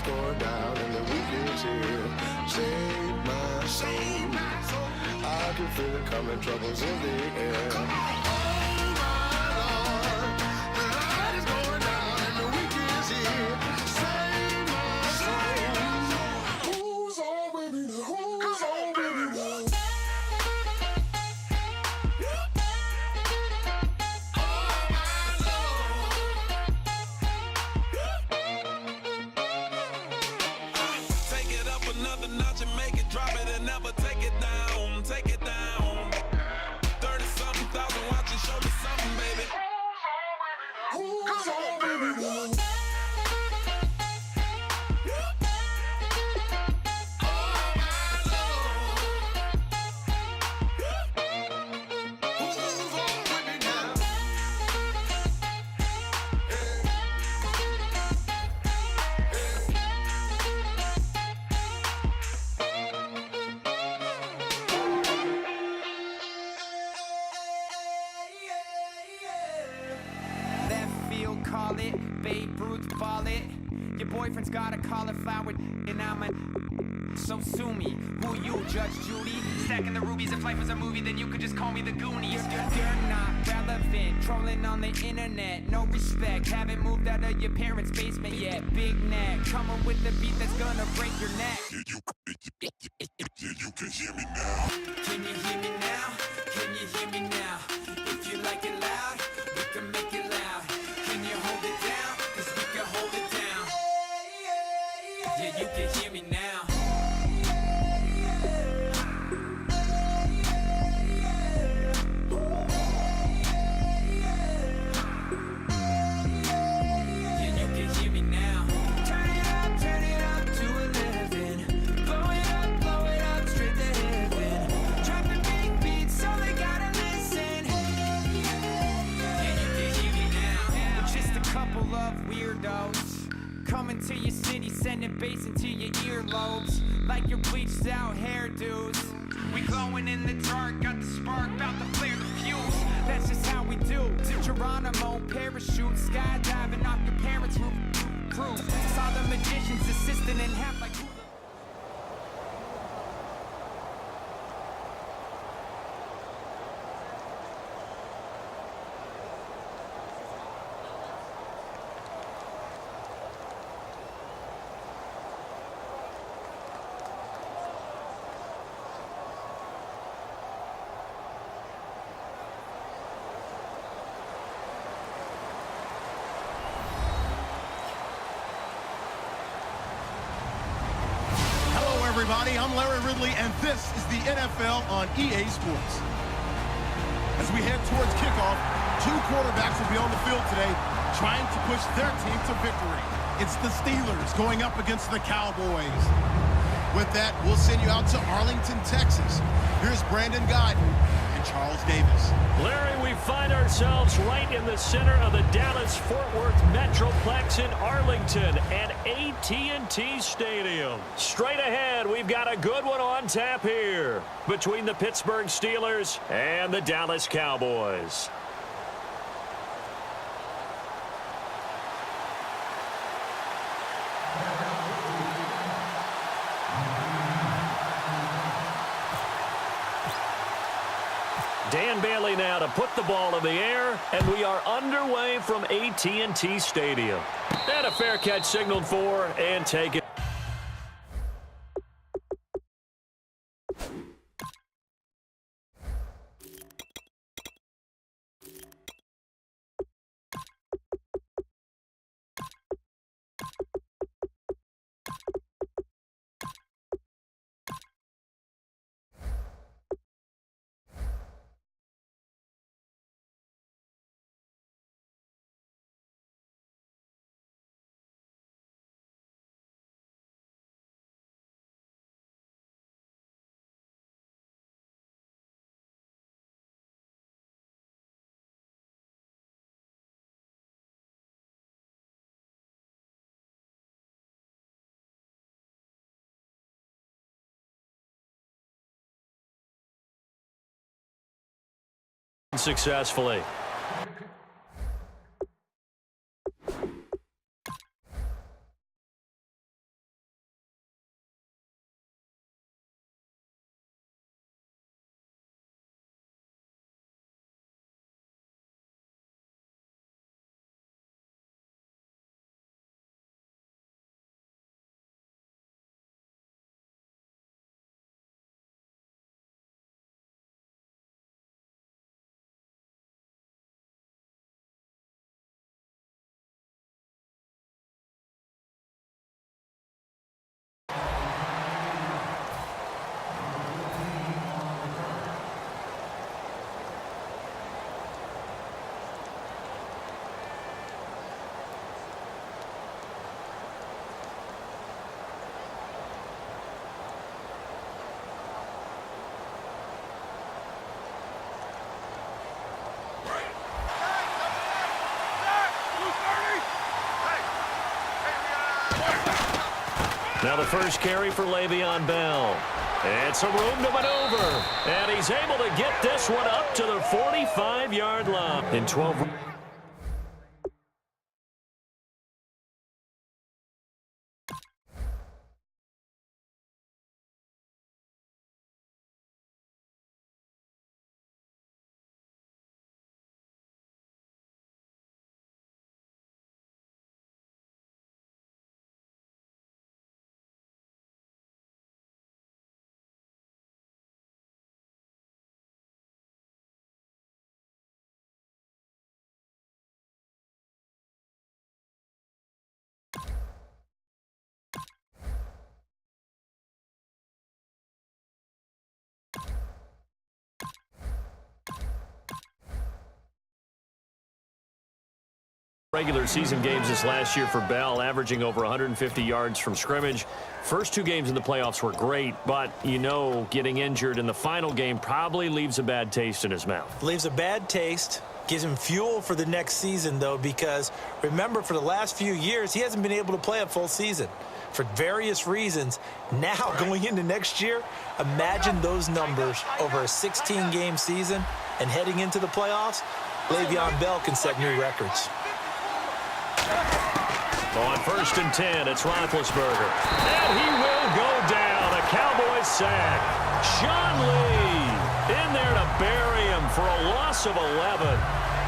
is going down and the weekend's here. Save my soul. I can feel it coming, troubles in the air. Oh my Lord, the night is going down and the weekend's here. Save my soul. Who's on with me now? Who's on with me now? Another notch and make it drop it and never take it down. Take it down. 30-something thousand watching, show me something, baby. Who's on, baby? Oh, my Lord. Who's on with me now? Call it, Babe Ruth ball it. Your boyfriend's got a cauliflower and I'm a so sue me. Who you, Judge Judy? Stacking the rubies. If life was a movie, then you could just call me the Goonies. You're not relevant, trolling on the internet. No respect, haven't moved out of your parents' basement yet. Big neck, coming with the beat that's gonna break your neck. You can hear me now. Can you hear me now? Can you hear me now? If you like it loud, we can make it loud. Can you hold it down? 'Cause we can hold it down. Yeah, you can hear me now. Yeah, you can hear me now. Turn it up to 11. Blow it up straight to heaven. Dropping big beats so they gotta listen. Yeah, you can hear me now. Just a couple of weirdos coming to your city, sending bass into your earlobes like your bleached out hairdos. We glowing in the dark, got the spark, about to flare the fuse. That's just how we do. Geronimo, parachute, skydiving off your parents' roof. Saw the magician's assistant in half like. Everybody, I'm Larry Ridley, and this is the NFL on EA Sports. As we head towards kickoff, two quarterbacks will be on the field today trying to push their team to victory. It's the Steelers going up against the Cowboys. With that, we'll send you out to Arlington, Texas. Here's Brandon Guyton and Charles Davis. Larry, we find ourselves right in the center of the Dallas-Fort Worth Metroplex in Arlington and AT&T Stadium. Straight ahead, we've got a good one on tap here between the Pittsburgh Steelers and the Dallas Cowboys. Dan Bailey now to put the ball in the air, and we are underway from AT&T Stadium. And a fair catch signaled for and taken. Successfully. Now the first carry for Le'Veon Bell. It's a room to maneuver. And he's able to get this one up to the 45-yard line. In 12. Regular season games this last year for Bell, averaging over 150 yards from scrimmage. First two games in the playoffs were great, but, getting injured in the final game probably leaves a bad taste in his mouth. Leaves a bad taste, gives him fuel for the next season, though, because remember, for the last few years, he hasn't been able to play a full season for various reasons. Now, going into next year, imagine those numbers over a 16-game season and heading into the playoffs. Le'Veon Bell can set new records. On 1st and 10, it's Roethlisberger. And he will go down. A Cowboys sack. Sean Lee in there to bury him for a loss of 11.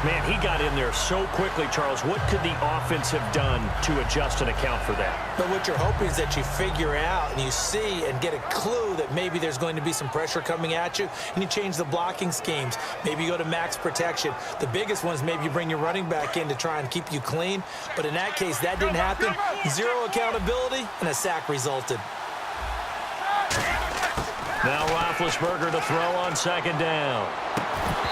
Man, he got in there so quickly, Charles. What could the offense have done to adjust and account for that? But what you're hoping is that you figure out and you see and get a clue that maybe there's going to be some pressure coming at you, and you change the blocking schemes. Maybe you go to max protection. The biggest one is maybe you bring your running back in to try and keep you clean. But in that case, that didn't happen. Zero accountability, and a sack resulted. Now Roethlisberger to throw on 2nd down.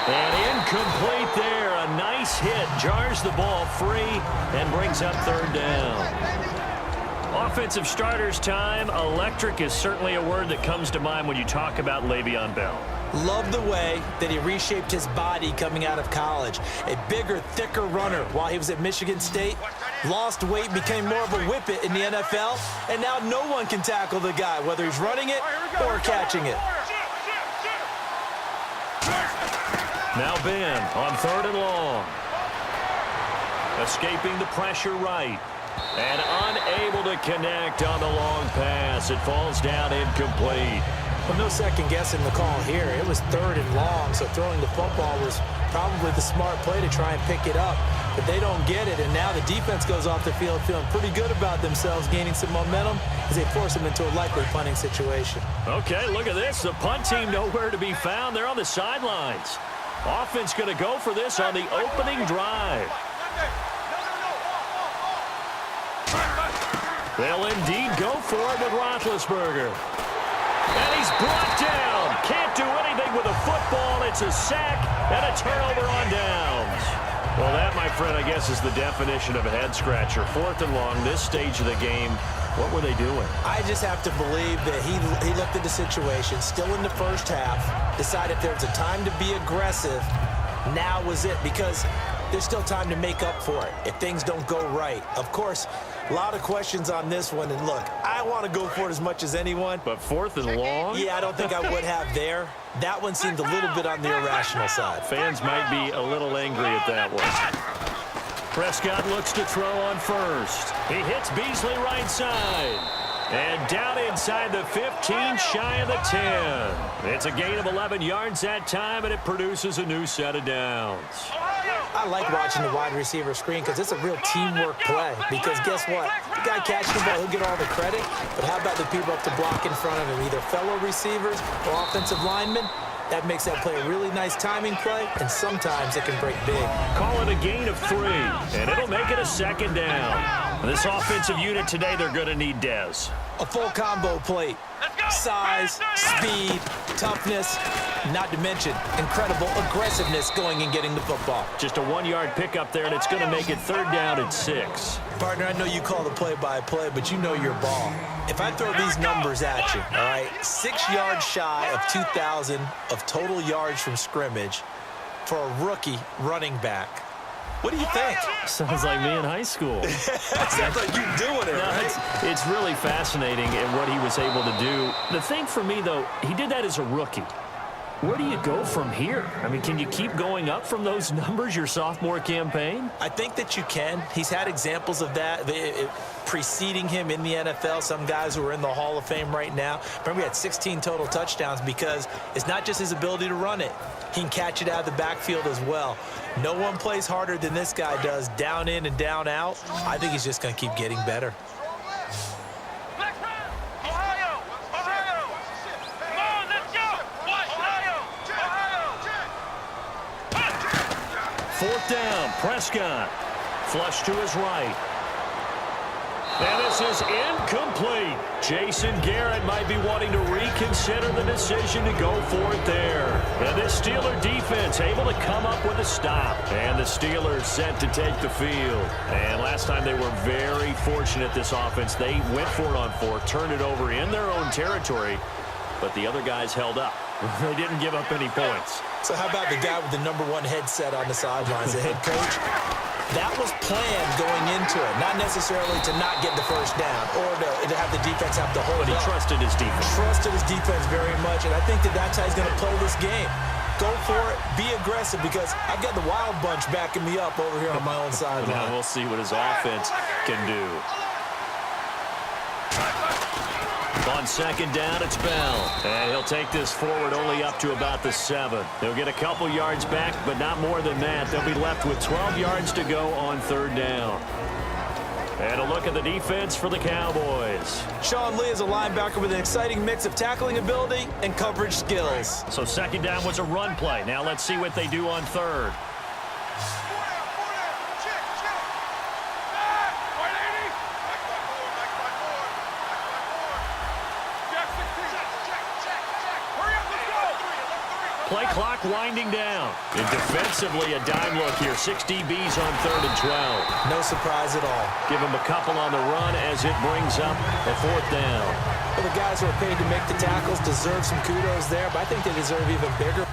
And incomplete there. A nice hit. Jars the ball free and brings up 3rd down. Offensive starters time. Electric is certainly a word that comes to mind when you talk about Le'Veon Bell. Love the way that he reshaped his body coming out of college. A bigger, thicker runner while he was at Michigan State. Lost weight, became more of a whippet in the NFL. And now no one can tackle the guy, whether he's running it or catching it. Now Ben on 3rd and long. Escaping the pressure right. And unable to connect on the long pass. It falls down incomplete. Well, no second guessing the call here. It was 3rd and long, so throwing the football was probably the smart play to try and pick it up. But they don't get it, and now the defense goes off the field feeling pretty good about themselves, gaining some momentum as they force them into a likely punting situation. Okay, look at this. The punt team nowhere to be found. They're on the sidelines. Offense going to go for this on the opening drive. They'll indeed go for it with Roethlisberger. And he's brought down. Can't do anything with a football. It's a sack and a turnover on downs. Well, that, my friend, I guess is the definition of a head-scratcher. 4th and long, this stage of the game. What were they doing? I just have to believe that he looked at the situation, still in the first half, decided if there's a time to be aggressive, now was it, because there's still time to make up for it if things don't go right. Of course, a lot of questions on this one, and look, I want to go for it as much as anyone. But 4th and long? Yeah, I don't think I would have there. That one seemed a little bit on the irrational side. Fans might be a little angry at that one. Prescott looks to throw on 1st. He hits Beasley right side. And down inside the 15, shy of the 10. It's a gain of 11 yards that time, and it produces a new set of downs. I like watching the wide receiver screen because it's a real teamwork play. Because guess what? The guy catching the ball, he'll get all the credit. But how about the people up to block in front of him, either fellow receivers or offensive linemen? That makes that play a really nice timing play, and sometimes it can break big. Call it a gain of 3, and it'll make it a 2nd down. This offensive unit today, they're going to need Dez. A full combo plate. Size, speed, toughness, not to mention incredible aggressiveness going and getting the football. Just a 1-yard pickup there, and it's going to make it 3rd down and 6. Partner, I know you call the play-by-play, but you know your ball. If I throw these numbers at you, all right, 6 yards shy of 2,000 of total yards from scrimmage for a rookie running back. What do you think? Sounds like me in high school. Sounds like you doing it, right? It's really fascinating in what he was able to do. The thing for me, though, he did that as a rookie. Where do you go from here? I mean, can you keep going up from those numbers your sophomore campaign? I think that you can. He's had examples of that preceding him in the NFL. Some guys who are in the Hall of Fame right now. Remember, he had 16 total touchdowns because it's not just his ability to run it. He can catch it out of the backfield as well. No one plays harder than this guy does, down in and down out. I think he's just going to keep getting better. Fourth down, Prescott. Flush to his right. And this is incomplete. Jason Garrett might be wanting to reconsider the decision to go for it there. And this Steeler defense able to come up with a stop. And the Steelers set to take the field. And last time they were very fortunate, this offense. They went for it on fourth, turned it over in their own territory, but the other guys held up. They didn't give up any points. So how about the guy with the #1 headset on the sidelines, the head coach? That was planned going into it, not necessarily to not get the first down or to have the defense have to hold But he up. trusted his defense. Trusted his defense very much, and I think that's how he's going to play this game. Go for it, be aggressive, because I've got the Wild Bunch backing me up over here on my own sideline. Now we'll see what his offense can do. On second down, it's Bell. And he'll take this forward only up to about the 7. They'll get a couple yards back, but not more than that. They'll be left with 12 yards to go on third down. And a look at the defense for the Cowboys. Sean Lee is a linebacker with an exciting mix of tackling ability and coverage skills. So second down was a run play. Now let's see what they do on third. Play clock winding down. And defensively, a dime look here. 6 DBs on third and 12. No surprise at all. Give him a couple on the run as it brings up a fourth down. Well, the guys who are paid to make the tackles deserve some kudos there, but I think they deserve even bigger.